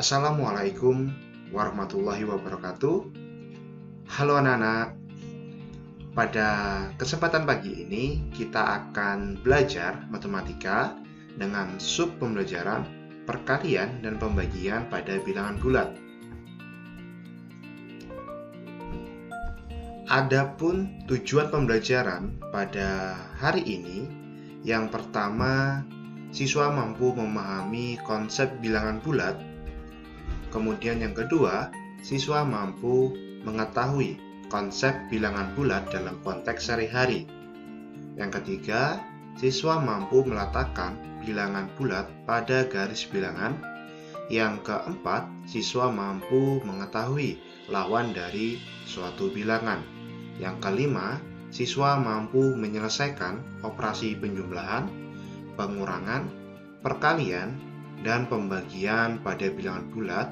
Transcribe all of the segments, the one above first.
Assalamualaikum warahmatullahi wabarakatuh. Halo anak-anak, pada kesempatan pagi ini kita akan belajar matematika dengan sub pembelajaran perkalian dan pembagian pada bilangan bulat. Adapun tujuan pembelajaran pada hari ini, yang pertama, siswa mampu memahami konsep bilangan bulat. Kemudian yang kedua, siswa mampu mengetahui konsep bilangan bulat dalam konteks sehari-hari. Yang ketiga, siswa mampu meletakkan bilangan bulat pada garis bilangan. Yang keempat, siswa mampu mengetahui lawan dari suatu bilangan. Yang kelima, siswa mampu menyelesaikan operasi penjumlahan, pengurangan, perkalian, dan pembagian pada bilangan bulat.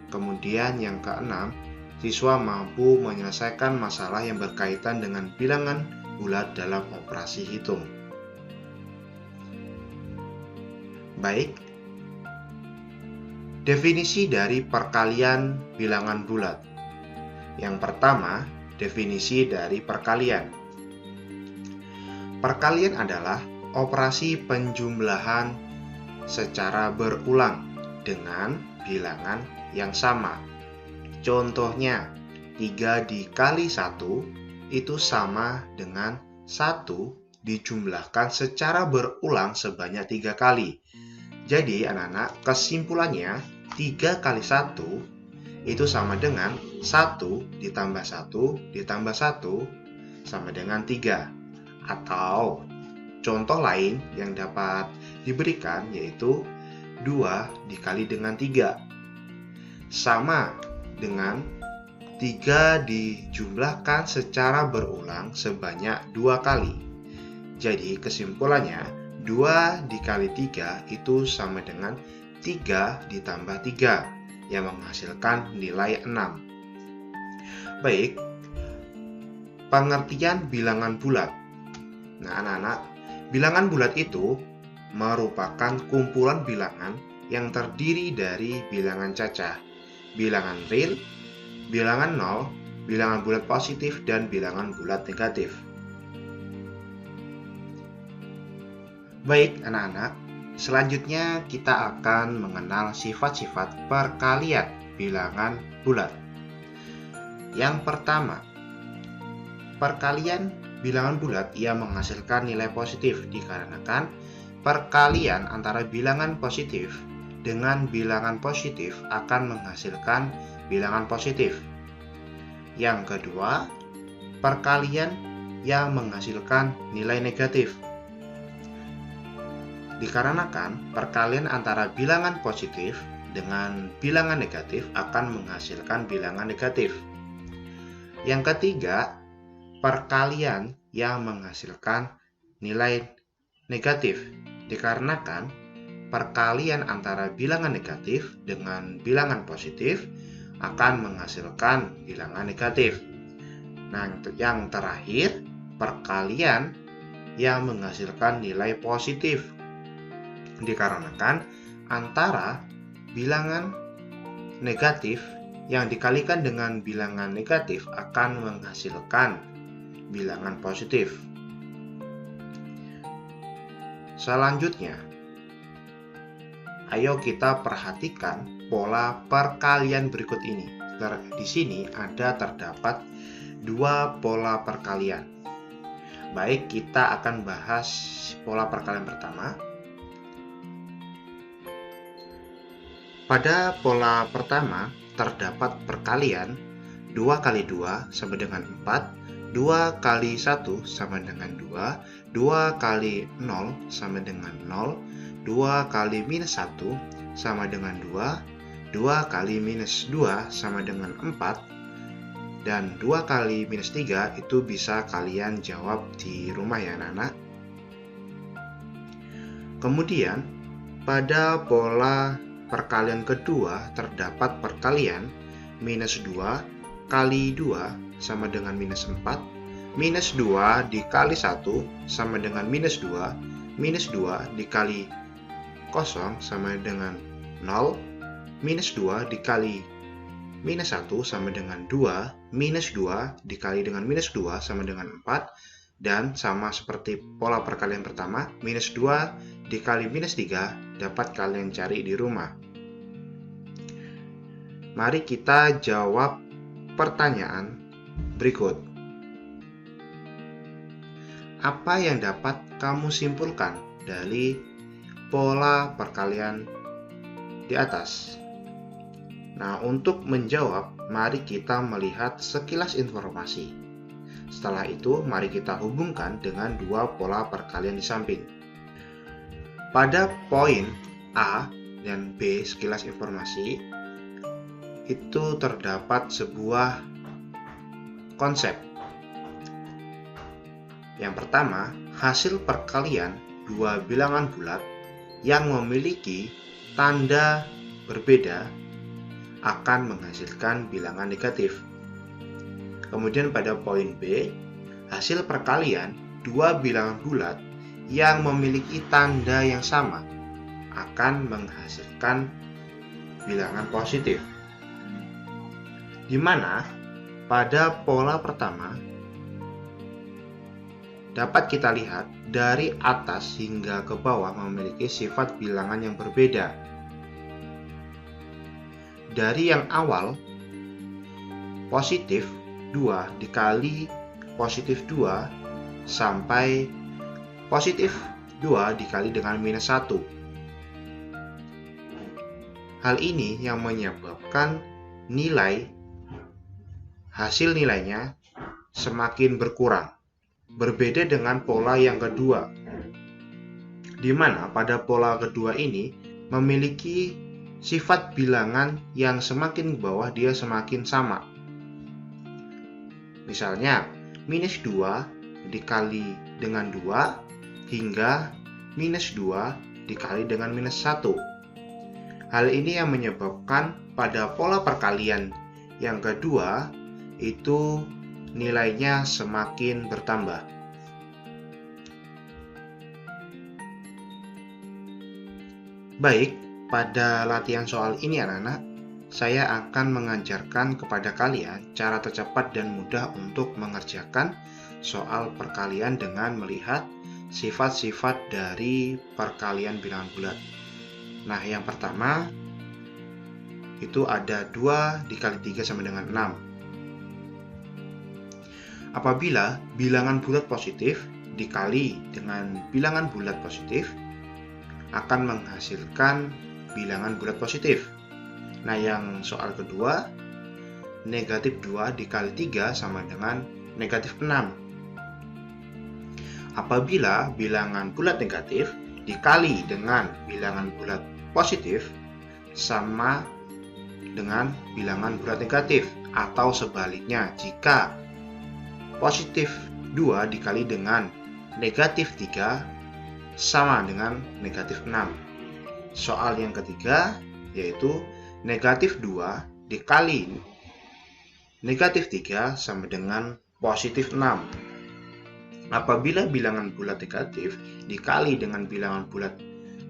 Kemudian yang keenam, siswa mampu menyelesaikan masalah yang berkaitan dengan bilangan bulat dalam operasi hitung. Baik, definisi dari perkalian bilangan bulat. Yang pertama, definisi dari perkalian. Perkalian adalah operasi penjumlahan secara berulang dengan bilangan yang sama. Contohnya, 3 dikali 1 itu sama dengan 1 dijumlahkan secara berulang sebanyak 3 kali. Jadi anak-anak, kesimpulannya 3 kali 1 itu sama dengan 1 ditambah 1 ditambah 1 sama dengan 3. Atau contoh lain yang dapat diberikan yaitu 2 dikali dengan 3 sama dengan 3 dijumlahkan secara berulang sebanyak 2 kali. Jadi kesimpulannya 2 dikali 3 itu sama dengan 3 ditambah 3 yang menghasilkan nilai 6. Baik, pengertian bilangan bulat. Nah anak-anak, bilangan bulat itu merupakan kumpulan bilangan yang terdiri dari bilangan cacah, bilangan real, bilangan nol, bilangan bulat positif, dan bilangan bulat negatif. Baik anak-anak, selanjutnya kita akan mengenal sifat-sifat perkalian bilangan bulat. Yang pertama, perkalian bilangan bulat ia menghasilkan nilai positif dikarenakan perkalian antara bilangan positif dengan bilangan positif akan menghasilkan bilangan positif. Yang kedua, perkalian yang menghasilkan nilai negatif. Dikarenakan perkalian antara bilangan positif dengan bilangan negatif akan menghasilkan bilangan negatif. Yang ketiga, perkalian yang menghasilkan nilai negatif. Dikarenakan perkalian antara bilangan negatif dengan bilangan positif akan menghasilkan bilangan negatif. Nah, yang terakhir, perkalian yang menghasilkan nilai positif. Dikarenakan antara bilangan negatif yang dikalikan dengan bilangan negatif akan menghasilkan bilangan positif. Selanjutnya, ayo kita perhatikan pola perkalian berikut ini. Di sini terdapat 2 pola perkalian. Baik, kita akan bahas pola perkalian pertama. Pada pola pertama terdapat perkalian 2 kali 2 sama dengan 4, 2 kali 1 sama dengan 2, 2 kali 0 sama dengan 0, 2 kali minus 1 sama dengan 2, 2 kali minus 2 sama dengan 4, dan 2 kali minus 3 itu bisa kalian jawab di rumah ya anak-anak. Kemudian, pada pola perkalian kedua terdapat perkalian minus 2 kali 2 sama dengan minus 4, minus 2 dikali 1 sama dengan minus 2 dikali 0 sama dengan 0, minus 2 dikali minus 1 sama dengan 2, minus 2 dikali dengan minus 2 sama dengan 4, dan sama seperti pola perkalian pertama, minus 2 dikali minus 3 dapat kalian cari di rumah. Mari kita jawab pertanyaan berikut. Apa yang dapat kamu simpulkan dari pola perkalian di atas? Nah, untuk menjawab, mari kita melihat sekilas informasi. Setelah itu, mari kita hubungkan dengan dua pola perkalian di samping. Pada poin A dan B sekilas informasi, itu terdapat sebuah konsep. Yang pertama, hasil perkalian dua bilangan bulat yang memiliki tanda berbeda akan menghasilkan bilangan negatif. Kemudian pada poin B, hasil perkalian dua bilangan bulat yang memiliki tanda yang sama akan menghasilkan bilangan positif. Di mana pada pola pertama dapat kita lihat dari atas hingga ke bawah memiliki sifat bilangan yang berbeda. Dari yang awal, positif 2 dikali positif 2 sampai positif 2 dikali dengan minus 1. Hal ini yang menyebabkan hasil nilainya semakin berkurang. Berbeda dengan pola yang kedua, di mana pada pola kedua ini memiliki sifat bilangan yang semakin ke bawah dia semakin sama. Misalnya, minus 2 dikali dengan 2 hingga minus 2 dikali dengan minus 1. Hal ini yang menyebabkan pada pola perkalian yang kedua itu nilainya semakin bertambah. Baik, pada latihan soal ini anak-anak, saya akan mengajarkan kepada kalian cara tercepat dan mudah untuk mengerjakan soal perkalian dengan melihat sifat-sifat dari perkalian bilangan bulat. Nah, yang pertama itu ada 2 dikali 3 sama dengan 6. Apabila bilangan bulat positif dikali dengan bilangan bulat positif akan menghasilkan bilangan bulat positif. Nah, yang soal kedua, negatif 2 dikali 3 sama dengan negatif 6. Apabila bilangan bulat negatif dikali dengan bilangan bulat positif sama dengan bilangan bulat negatif, atau sebaliknya, jika positif 2 dikali dengan negatif 3 sama dengan negatif 6. Soal yang ketiga yaitu negatif 2 dikali negatif 3 sama dengan positif 6. Apabila bilangan bulat negatif dikali dengan bilangan bulat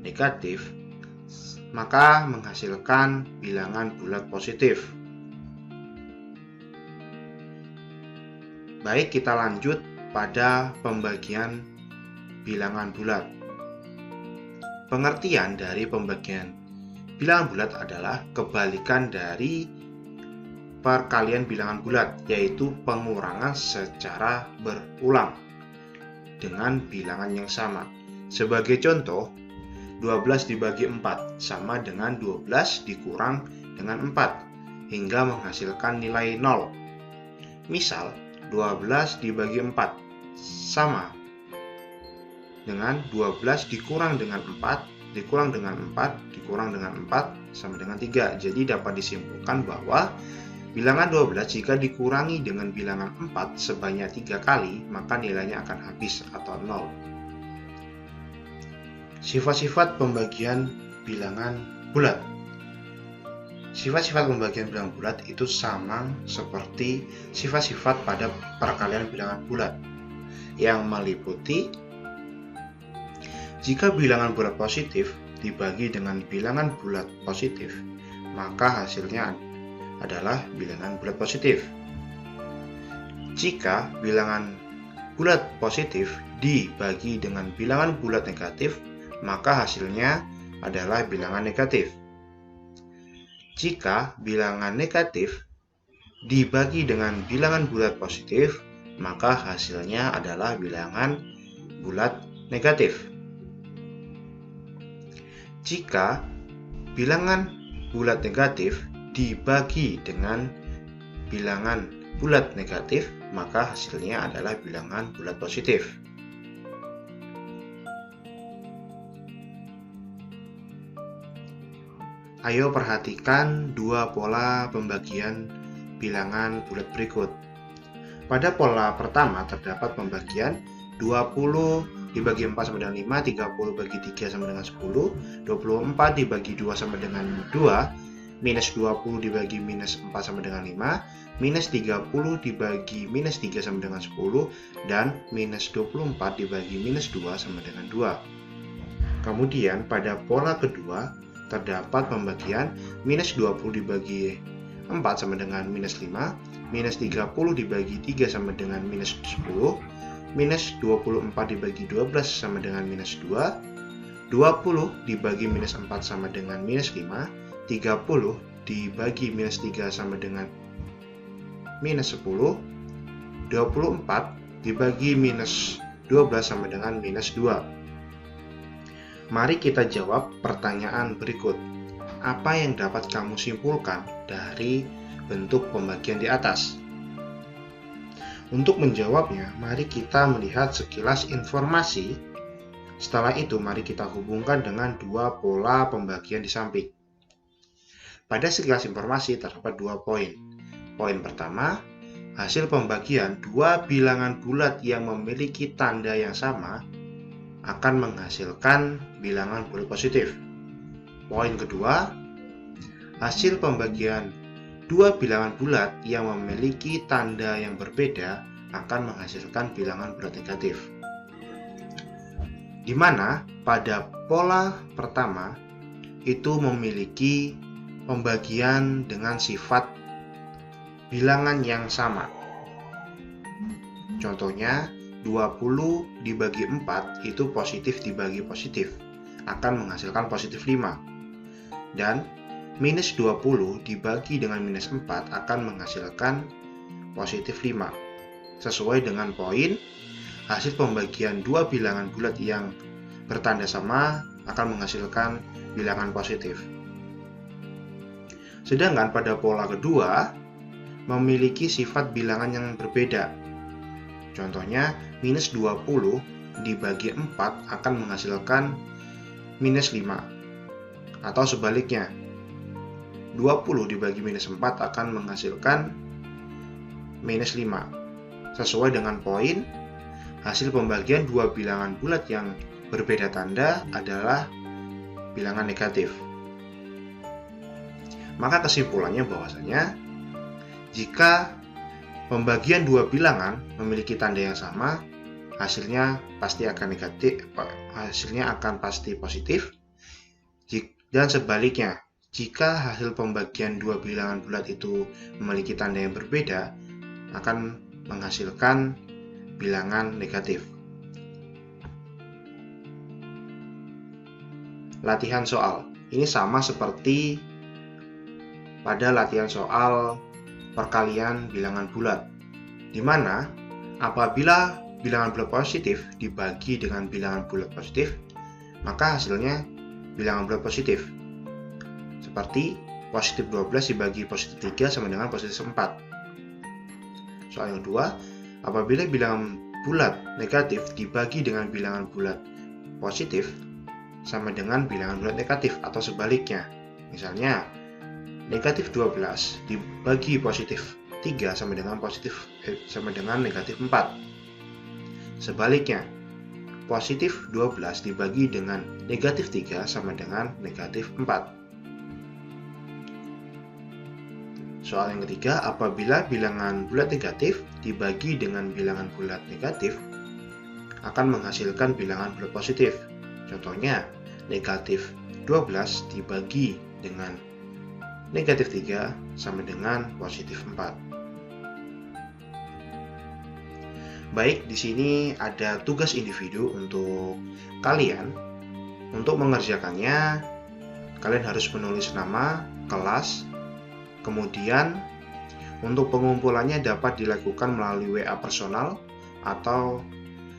negatif, maka menghasilkan bilangan bulat positif. Baik, kita lanjut pada pembagian bilangan bulat. Pengertian dari pembagian bilangan bulat adalah kebalikan dari perkalian bilangan bulat, yaitu pengurangan secara berulang dengan bilangan yang sama. Sebagai contoh, 12 dibagi 4 sama dengan 12 dikurang dengan 4 hingga menghasilkan nilai 0. Misal, 12 dibagi 4 sama dengan 12 dikurang dengan 4, dikurang dengan 4, dikurang dengan 4, sama dengan 3. Jadi dapat disimpulkan bahwa bilangan 12 jika dikurangi dengan bilangan 4 sebanyak 3 kali, maka nilainya akan habis atau 0. Sifat-sifat pembagian bilangan bulat. Sifat-sifat pembagian bilangan bulat itu sama seperti sifat-sifat pada perkalian bilangan bulat, yang meliputi jika bilangan bulat positif dibagi dengan bilangan bulat positif, maka hasilnya adalah bilangan bulat positif. Jika bilangan bulat positif dibagi dengan bilangan bulat negatif, maka hasilnya adalah bilangan negatif. Jika bilangan negatif dibagi dengan bilangan bulat positif, maka hasilnya adalah bilangan bulat negatif. Jika bilangan bulat negatif dibagi dengan bilangan bulat negatif, maka hasilnya adalah bilangan bulat positif. Ayo perhatikan dua pola pembagian bilangan bulat berikut. Pada pola pertama terdapat pembagian 20 dibagi 4 sama dengan 5, 30 bagi 3 sama dengan 10, 24 dibagi 2 sama dengan 2, minus 20 dibagi minus 4 sama dengan 5, minus 30 dibagi minus 3 sama dengan 10, dan minus 24 dibagi minus 2 sama dengan 2. Kemudian pada pola kedua terdapat pembagian minus 20 dibagi 4 sama dengan minus 5, minus 30 dibagi 3 sama dengan minus 10, minus 24 dibagi 12 sama dengan minus 2, 20 dibagi minus 4 sama dengan minus 5, 30 dibagi minus 3 sama dengan minus 10, 24 dibagi minus 12 sama dengan minus 2. Mari kita jawab pertanyaan berikut. Apa yang dapat kamu simpulkan dari bentuk pembagian di atas? Untuk menjawabnya, mari kita melihat sekilas informasi. Setelah itu, mari kita hubungkan dengan dua pola pembagian di samping. Pada sekilas informasi terdapat dua poin. Poin pertama, hasil pembagian dua bilangan bulat yang memiliki tanda yang sama akan menghasilkan bilangan bulat positif. Poin kedua, hasil pembagian dua bilangan bulat yang memiliki tanda yang berbeda akan menghasilkan bilangan bulat negatif. Di mana pada pola pertama itu memiliki pembagian dengan sifat bilangan yang sama. Contohnya, 20 dibagi 4 itu positif dibagi positif akan menghasilkan positif 5, dan minus 20 dibagi dengan minus 4 akan menghasilkan positif 5. Sesuai dengan poin, hasil pembagian dua bilangan bulat yang bertanda sama akan menghasilkan bilangan positif. Sedangkan pada pola kedua memiliki sifat bilangan yang berbeda. Contohnya, minus 20 dibagi 4 akan menghasilkan minus 5. Atau sebaliknya, 20 dibagi minus 4 akan menghasilkan minus 5. Sesuai dengan poin, hasil pembagian dua bilangan bulat yang berbeda tanda adalah bilangan negatif. Maka kesimpulannya bahwasanya, jika pembagian dua bilangan memiliki tanda yang sama, hasilnya pasti akan negatif, hasilnya akan pasti positif. Dan sebaliknya, jika hasil pembagian dua bilangan bulat itu memiliki tanda yang berbeda, akan menghasilkan bilangan negatif. Latihan soal. Ini sama seperti pada latihan soal perkalian bilangan bulat, di mana apabila bilangan bulat positif dibagi dengan bilangan bulat positif, maka hasilnya bilangan bulat positif. Seperti positif 12 dibagi positif 3 sama dengan positif 4. Soal yang kedua, apabila bilangan bulat negatif dibagi dengan bilangan bulat positif sama dengan bilangan bulat negatif atau sebaliknya. Misalnya, negatif 12 dibagi positif 3 sama dengan negatif 4. Sebaliknya, positif 12 dibagi dengan negatif 3 sama dengan negatif 4. Soal yang ketiga, apabila bilangan bulat negatif dibagi dengan bilangan bulat negatif akan menghasilkan bilangan bulat positif. Contohnya, negatif 12 dibagi dengan negatif 3 sama dengan positif 4. Baik, di sini ada tugas individu untuk kalian. Untuk mengerjakannya, kalian harus menulis nama, kelas, kemudian untuk pengumpulannya dapat dilakukan melalui WA personal atau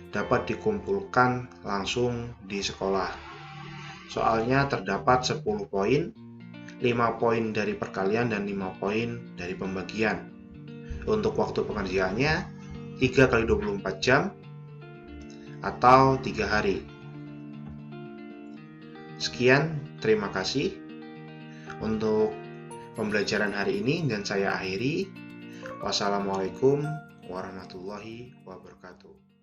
dapat dikumpulkan langsung di sekolah. Soalnya terdapat 10 poin, 5 poin dari perkalian dan 5 poin dari pembagian. Untuk waktu pengerjaannya 3 kali 24 jam atau 3 hari. Sekian, terima kasih untuk pembelajaran hari ini dan saya akhiri. Wassalamualaikum warahmatullahi wabarakatuh.